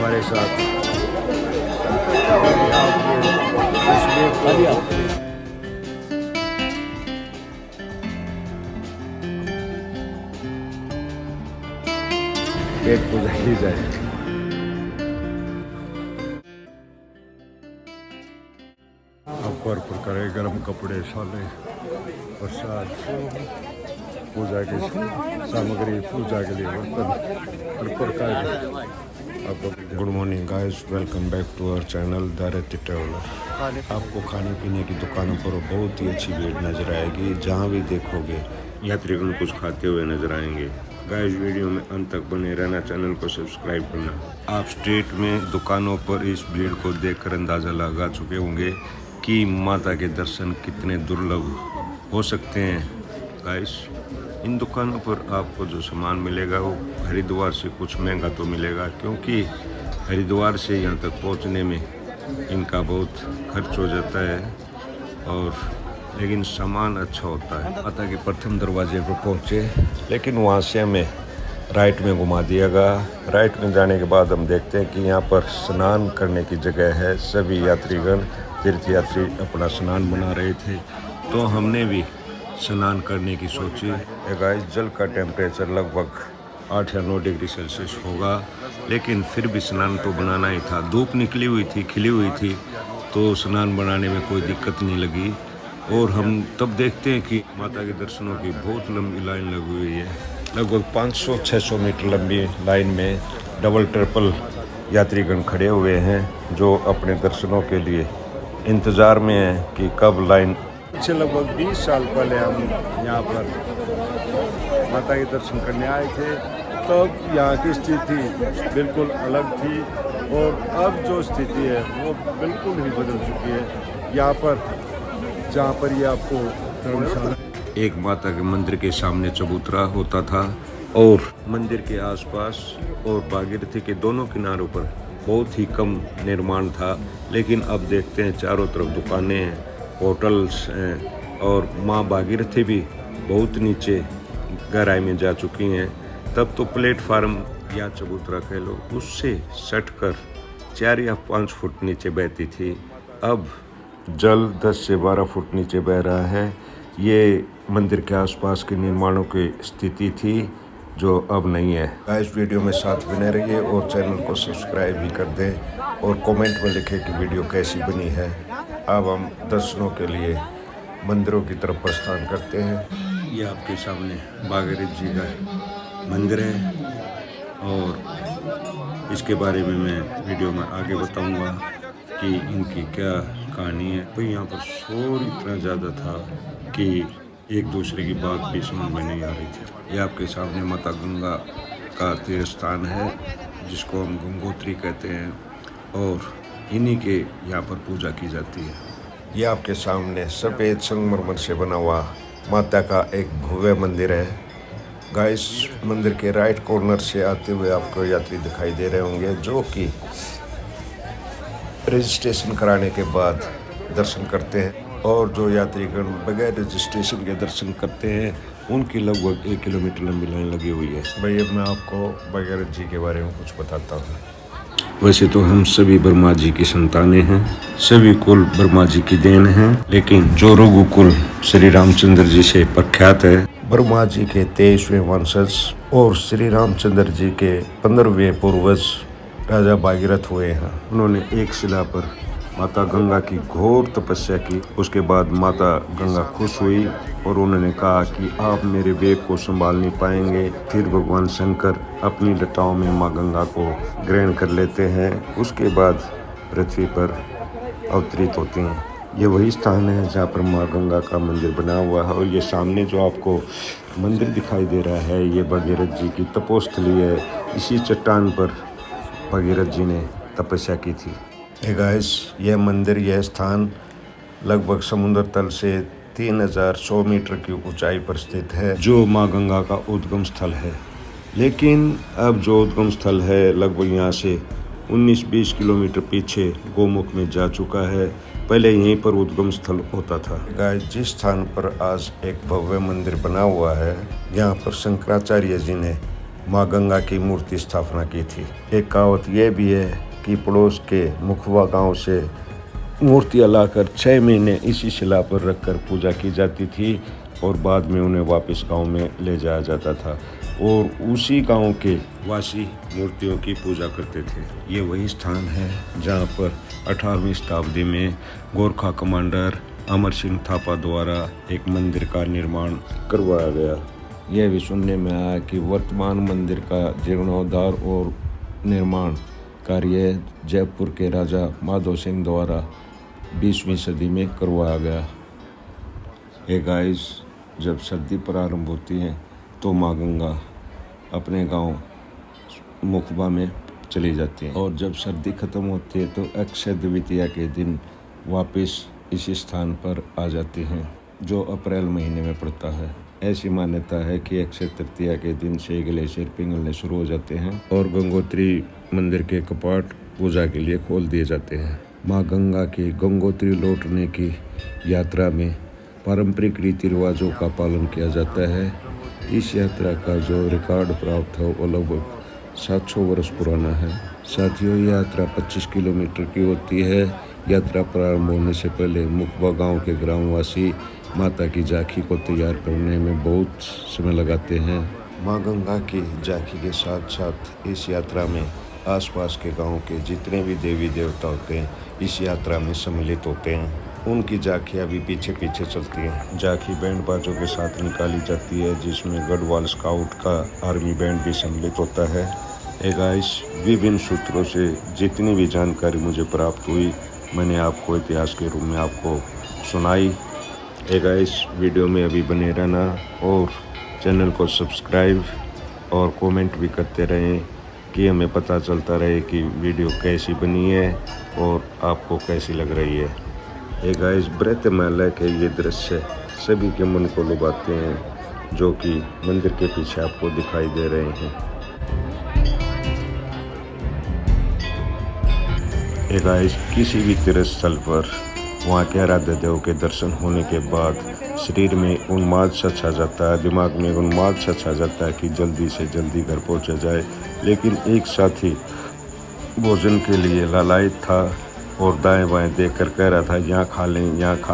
हमारे साथ। पेट पूजा की जाए। भरपूर करे गर्म कपड़े शाले प्रसाद पूजा की सामग्री पूजा के लिए बर्तन हर प्रकार के। Good morning guys, welcome back to our channel the रेती ट्रैवलर। आपको खाने पीने की दुकानों पर बहुत ही अच्छी भीड़ नजर आएगी। जहां भी देखोगे यात्रीगण कुछ खाते हुए नजर आएंगे। गाइस वीडियो में अंत तक बने रहना, चैनल को सब्सक्राइब करना। आप स्ट्रीट में दुकानों पर इस भीड़ को देखकर अंदाज़ा लगा चुके होंगे कि माता के दर्शन कितने दुर्लभ हो सकते हैं। गाइस इन दुकानों पर आपको जो सामान मिलेगा वो हरिद्वार से कुछ महंगा तो मिलेगा, क्योंकि हरिद्वार से यहाँ तक पहुँचने में इनका बहुत खर्च हो जाता है, और लेकिन सामान अच्छा होता है। माता के प्रथम दरवाजे पर पहुँचे, लेकिन वहाँ से हमें राइट में घुमा दिया गया। राइट में जाने के बाद हम देखते हैं कि यहाँ पर स्नान करने की जगह है। सभी यात्रीगण तीर्थ यात्री अपना स्नान बना रहे थे, तो हमने भी स्नान करने की सोची। गाइस जल का टेम्परेचर लगभग 8 या 9 डिग्री सेल्सियस होगा, लेकिन फिर भी स्नान तो बनाना ही था। धूप निकली हुई थी, खिली हुई थी, तो स्नान बनाने में कोई दिक्कत नहीं लगी। और हम तब देखते हैं कि माता के दर्शनों की बहुत लंबी लाइन लगी हुई है। लगभग 500-600 मीटर लंबी लाइन में डबल ट्रिपल यात्रीगण खड़े हुए हैं, जो अपने दर्शनों के लिए इंतज़ार में हैं कि कब लाइन। पिछले लगभग 20 साल पहले हम यहाँ पर माता के दर्शन करने आए थे, तब यहाँ की स्थिति बिल्कुल अलग थी, और अब जो स्थिति है वो बिल्कुल ही बदल चुकी है। यहाँ पर जहाँ पर ये आपको धर्मशाला, एक माता के मंदिर के सामने चबूतरा होता था, और मंदिर के आसपास और भागीरथी के दोनों किनारों पर बहुत ही कम निर्माण था। लेकिन अब देखते हैं चारों तरफ दुकानें हैं, होटल्स हैं, और माँ भागीरथी भी बहुत नीचे गहराई में जा चुकी हैं। तब तो प्लेटफार्म या चबूतरा कह लो, उससे सटकर 4 या 5 फुट नीचे बहती थी। अब जल 10 से 12 फुट नीचे बह रहा है। ये मंदिर के आसपास के निर्माणों की स्थिति थी, जो अब नहीं है। इस वीडियो में साथ बने रहिए और चैनल को सब्सक्राइब भी कर दें, और कमेंट में लिखें कि वीडियो कैसी बनी है। अब हम दर्शनों के लिए मंदिरों की तरफ प्रस्थान करते हैं। ये आपके सामने भागीरथ जी का मंदिर है, और इसके बारे में मैं वीडियो में आगे बताऊंगा कि इनकी क्या कहानी है। तो यहाँ पर शोर इतना ज़्यादा था कि एक दूसरे की बात भी समझ में नहीं आ रही थी। ये आपके सामने माता गंगा का तीर्थ स्थान है, जिसको हम गंगोत्री कहते हैं, और इन्हीं के यहाँ पर पूजा की जाती है। ये आपके सामने सफ़ेद संगमरमर से बना हुआ माता का एक भव्य मंदिर है। गाइस मंदिर के राइट कॉर्नर से आते हुए आपको यात्री दिखाई दे रहे होंगे, जो कि रजिस्ट्रेशन कराने के बाद दर्शन करते हैं, और जो यात्रीगण बगैर रजिस्ट्रेशन के दर्शन करते हैं उनकी लगभग 1 किलोमीटर लंबी लाइन लगी हुई है। भाई अब मैं आपको भागीरथ जी के बारे में कुछ बताता हूँ। वैसे तो हम सभी ब्रह्मा जी की संतानें हैं, सभी कुल ब्रह्मा जी की देन हैं, लेकिन जो रघुकुल श्री रामचंद्र जी से प्रख्यात है, ब्रह्मा जी के 23वें वंशज और श्री रामचंद्र जी के 15वें पूर्वज राजा भागीरथ हुए हैं। उन्होंने एक शिला पर माता गंगा की घोर तपस्या की। उसके बाद माता गंगा खुश हुई और उन्होंने कहा कि आप मेरे वेग को संभाल नहीं पाएंगे। फिर भगवान शंकर अपनी लटाओं में माँ गंगा को ग्रहण कर लेते हैं। उसके बाद पृथ्वी पर अवतरित होते हैं। ये वही स्थान है जहाँ पर माँ गंगा का मंदिर बना हुआ है, और ये सामने जो आपको मंदिर दिखाई दे रहा है, ये भागीरथ जी की तपोस्थली है। इसी चट्टान पर भागीरथ जी ने तपस्या की थी। गाइस यह मंदिर, यह स्थान लगभग समुद्र तल से 3100 मीटर की ऊंचाई पर स्थित है, जो माँ गंगा का उद्गम स्थल है। लेकिन अब जो उद्गम स्थल है लगभग यहाँ से 19-20 किलोमीटर पीछे गोमुख में जा चुका है। पहले यहीं पर उद्गम स्थल होता था। गाइस जिस स्थान पर आज एक भव्य मंदिर बना हुआ है, यहाँ पर शंकराचार्य जी ने माँ गंगा की मूर्ति स्थापना की थी। एक कहावत यह भी है कि पड़ोस के मुखवा गांव से मूर्तियाँ लाकर 6 महीने इसी शिला पर रखकर पूजा की जाती थी और बाद में उन्हें वापस गांव में ले जाया जाता था और उसी गांव के वासी मूर्तियों की पूजा करते थे। ये वही स्थान है जहां पर 18वीं शताब्दी में गोरखा कमांडर अमर सिंह थापा द्वारा एक मंदिर का निर्माण करवाया गया। यह भी सुनने में आया कि वर्तमान मंदिर का जीर्णोद्धार और निर्माण कार्य जयपुर के राजा माधो सिंह द्वारा 20वीं सदी में करवाया गया। हे गाइस, जब सर्दी प्रारंभ होती है तो माँ गंगा अपने गांव मुखबा में चली जाती हैं और जब सर्दी खत्म होती है तो अक्षय द्वितीया के दिन वापस इसी स्थान पर आ जाती हैं, जो अप्रैल महीने में पड़ता है। ऐसी मान्यता है कि अक्षय तृतीया के दिन से ग्लेशियर पिघलने शुरू हो जाते हैं और गंगोत्री मंदिर के कपाट पूजा के लिए खोल दिए जाते हैं। माँ गंगा की गंगोत्री लौटने की यात्रा में पारंपरिक रीति रिवाजों का पालन किया जाता है। इस यात्रा का जो रिकॉर्ड प्राप्त है वो लगभग 700 वर्ष पुराना है। साथियों, ये यात्रा 25 किलोमीटर की होती है। यात्रा प्रारंभ होने से पहले मुखबा गांव के ग्रामवासी माता की झांकी को तैयार करने में बहुत समय लगाते हैं। माँ गंगा की झांकी के साथ साथ इस यात्रा में आसपास के गांव के जितने भी देवी देवता होते हैं इस यात्रा में सम्मिलित होते हैं। उनकी झांकियाँ भी पीछे पीछे चलती हैं। झांकी बैंड बाजों के साथ निकाली जाती है, जिसमें गढ़वाल स्काउट का आर्मी बैंड भी सम्मिलित होता है। गाइस, विभिन्न सूत्रों से जितनी भी जानकारी मुझे प्राप्त हुई मैंने आपको इतिहास के रूप में आपको सुनाई। गाइस, वीडियो में अभी बने रहना और चैनल को सब्सक्राइब और कमेंट भी करते रहें कि हमें पता चलता रहे कि वीडियो कैसी बनी है और आपको कैसी लग रही है। गाइस, ब्रह्ममाला के ये दृश्य सभी के मन को लुभाते हैं, जो कि मंदिर के पीछे आपको दिखाई दे रहे हैं। गाइस, किसी भी तीर्थ स्थल पर वहाँ के आराध्य देव के दर्शन होने के बाद शरीर में उन्माद सा छा जाता है, दिमाग में उन्माद सा छा जाता है कि जल्दी से जल्दी घर पहुँचा जाए। लेकिन एक साथी भोजन के लिए लालायित था और दाएं बाएं देखकर कह रहा था यहाँ खा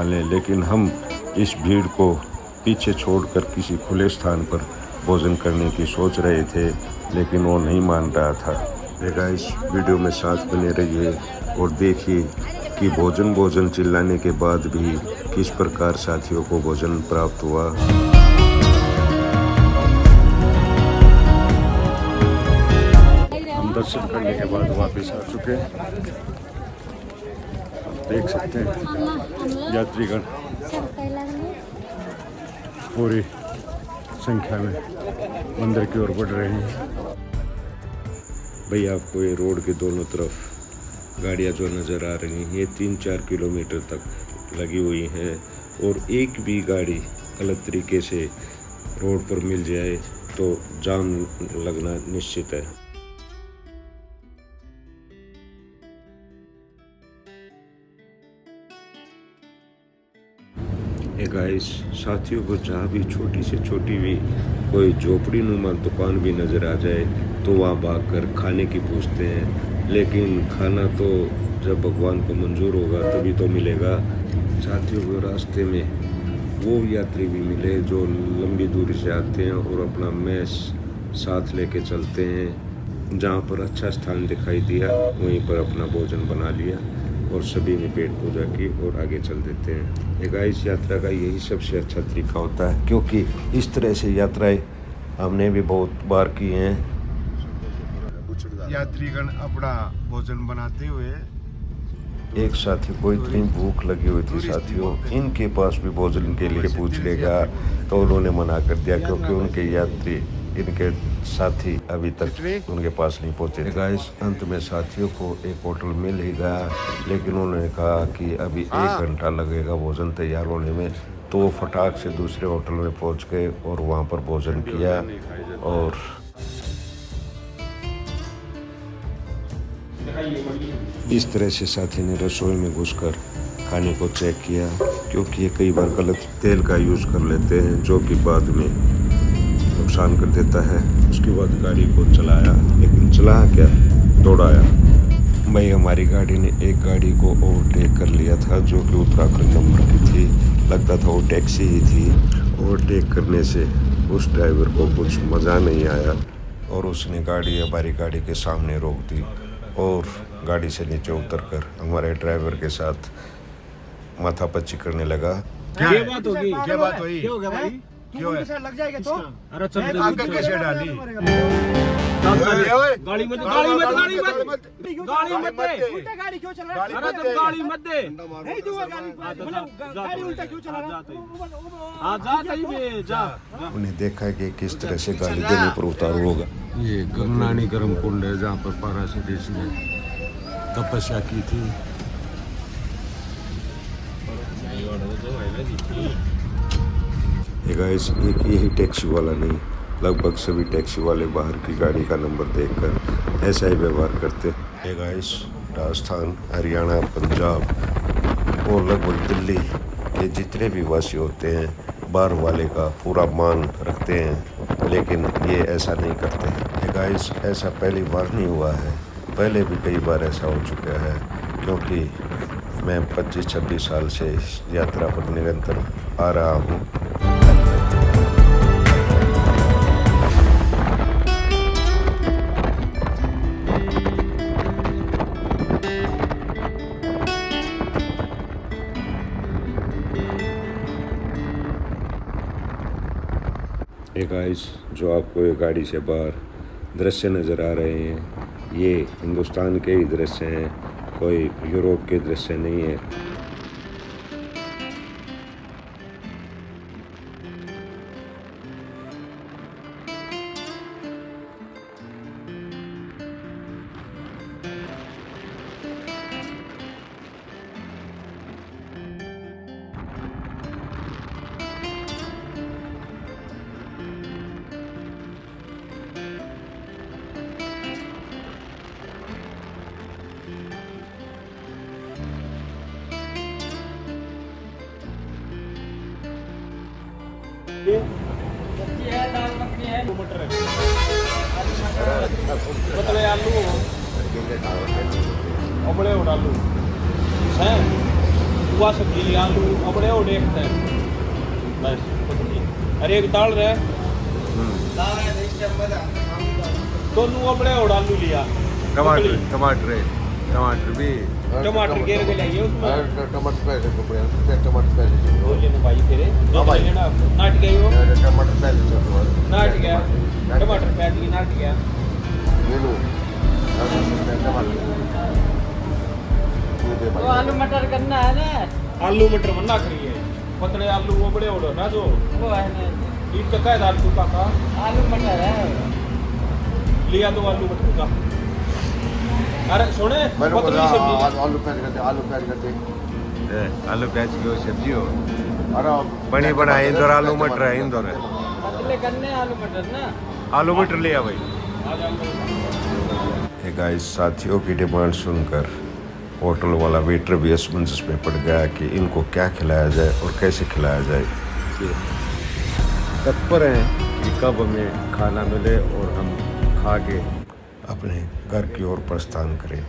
लें, लेकिन हम इस भीड़ को पीछे छोड़कर किसी खुले स्थान पर भोजन करने की सोच रहे थे, लेकिन वो नहीं मान रहा था। गाइस, वीडियो में साथ बने रहिए और देखिए कि भोजन चिल्लाने के बाद भी किस प्रकार साथियों को भोजन प्राप्त हुआ। हम दर्शन करने के बाद वापस आ चुके हैं। देख सकते हैं यात्रीगण पूरी संख्या में मंदिर की ओर बढ़ रहे हैं। भाई, आपको ये रोड के दोनों तरफ गाड़ियाँ जो नज़र आ रही हैं ये 3-4 किलोमीटर तक लगी हुई हैं और एक भी गाड़ी गलत तरीके से रोड पर मिल जाए तो जाम लगना निश्चित है। गाइस, साथियों को जहाँ भी छोटी से छोटी भी कोई झोपड़ी नुमा दुकान भी नज़र आ जाए तो वहाँ भागकर खाने की पूछते हैं, लेकिन खाना तो जब भगवान को मंजूर होगा तभी तो मिलेगा। साथियों को रास्ते में वो यात्री भी मिले जो लंबी दूरी से आते हैं और अपना मैस साथ लेके चलते हैं। जहाँ पर अच्छा स्थान दिखाई दिया वहीं पर अपना भोजन बना लिया और सभी ने पेट पूजा की और आगे चल देते हैं। गाइस, यात्रा का यही सबसे अच्छा तरीका होता है, क्योंकि इस तरह से यात्राएं हमने भी बहुत बार की हैं। यात्रीगण अपना भोजन बनाते हुए एक साथी को इतनी भूख लगी हुई थी साथियों, इनके पास भी भोजन के लिए पूछ लेगा तो उन्होंने मना कर दिया, क्योंकि उनके यात्री इनके साथी अभी तक उनके पास नहीं पहुंचे। गाइस, अंत में साथियों को एक होटल मिल ही गया, लेकिन उन्होंने कहा कि अभी 1 घंटा लगेगा भोजन तैयार होने में, तो वो फटाक से दूसरे होटल में पहुंच गए और वहां पर भोजन किया। और इस तरह से साथी ने रसोई में घुसकर खाने को चेक किया, क्योंकि ये कई बार गलत तेल का यूज़ कर लेते हैं जो कि बाद में नुकसान कर देता है। उसके बाद गाड़ी को चलाया, लेकिन चलाया क्या, दौड़ाया। भाई हमारी गाड़ी ने एक गाड़ी को ओवरटेक कर लिया था जो कि उत्तराखंड नंबर की थी। लगता था वो टैक्सी ही थी। ओवरटेक करने से उस ड्राइवर को कुछ मज़ा नहीं आया और उसने गाड़ी हमारी गाड़ी के सामने रोक दी और गाड़ी से नीचे उतरकर हमारे ड्राइवर के साथ माथापच्ची करने लगा। क्या बात होगी? क्या बात हुई? क्या हो गया भाई? क्यों है? लग जाएगा तो? अरे आगे कैसे डाली? गाड़ी मत गाड़ी मत गाड़ी मत गाड़ी मत दे। उल्टा गाड़ी क्यों चला अरे तुम गाड़ी मत दे। नहीं तू गाड़ी मतलब गाड़ी उल्टा क्यों चला रहा? हाँ जा कहीं भी जा। उन्हें देखा कि किस तरह से गाड़ी देने पर उतारू होगा। ये गंगनानी गर्म कुंड है जहाँ पर पारासिटिस ने तपस्या की थी। ये गाइस एक यही टैक्सी वाला नहीं, लगभग सभी टैक्सी वाले बाहर की गाड़ी का नंबर देखकर ऐसा ही व्यवहार करते। ये गाइस राजस्थान, हरियाणा, पंजाब और लगभग दिल्ली के जितने भी वासी होते हैं बाहर वाले का पूरा मान रखते हैं, लेकिन ये ऐसा नहीं करते। ये गाइस ऐसा पहली बार नहीं हुआ है, पहले भी कई बार ऐसा हो चुका है, क्योंकि मैं 25-26 साल से इस यात्रा पर निरंतर आ रहा हूँ। एक गाइस जो आपको ये गाड़ी से बाहर दृश्य नज़र आ रहे हैं, ये हिंदुस्तान के ही दृश्य हैं, कोई यूरोप के दृश्य नहीं है। सब्जी है, दाल मखनी है, मटर है, पतले आलू, अबड़े और आलू हैं, हुआ सब्जी आलू अबड़े और देखते हैं बस। अरे एक दाल रहे तो नू अबड़े और आलू लिया। टमाटर टमाटर टमाटर भी टमाटर गिर के लाइए उसमें। टमाटर पैसे को टमाटर पैसे बोलिए ना भाई तेरे हाँ भाई। लेना नाट गए हो, टमाटर पैसे नाट गया टमाटर पैक की नाट गया। तो आलू मटर करना है ना, आलू मटर मना करिए, पतले आलू वो बड़े उड़ो ना जो वो है ना, ईद का क्या दाल तू का आलू मटर है। लिया तो आलू मटर का। अरे सुने पतली सब्जी आलू प्याज करते आलू प्याज की वो सब्जी हो अरे बनी बना इंदौर आलू मटर है, इंदौर है पतले करने आलू मटर ना। आलू मटर लिया भाई। एक गाइस साथियों की डिमांड सुनकर होटल वाला वेटर भी असमंजस में पड़ गया कि इनको क्या खिलाया जाए और कैसे खिलाया जाए। तत्पर हैं कि कब हमें खाना मिले और हम खा के अपने घर की ओर प्रस्थान करें।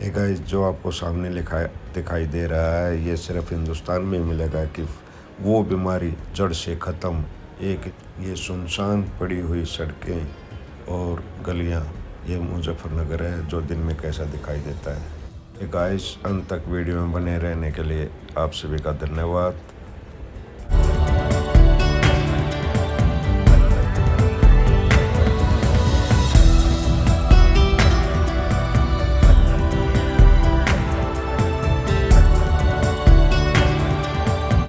ये गाइस जो आपको सामने दिखाई दे रहा है, ये सिर्फ हिंदुस्तान में मिलेगा कि वो बीमारी जड़ से ख़त्म। एक ये सुनसान पड़ी हुई सड़कें और गलियां, ये मुजफ्फरनगर है जो दिन में कैसा दिखाई देता है। ये गाइस अंत तक वीडियो में बने रहने के लिए आप सभी का धन्यवाद।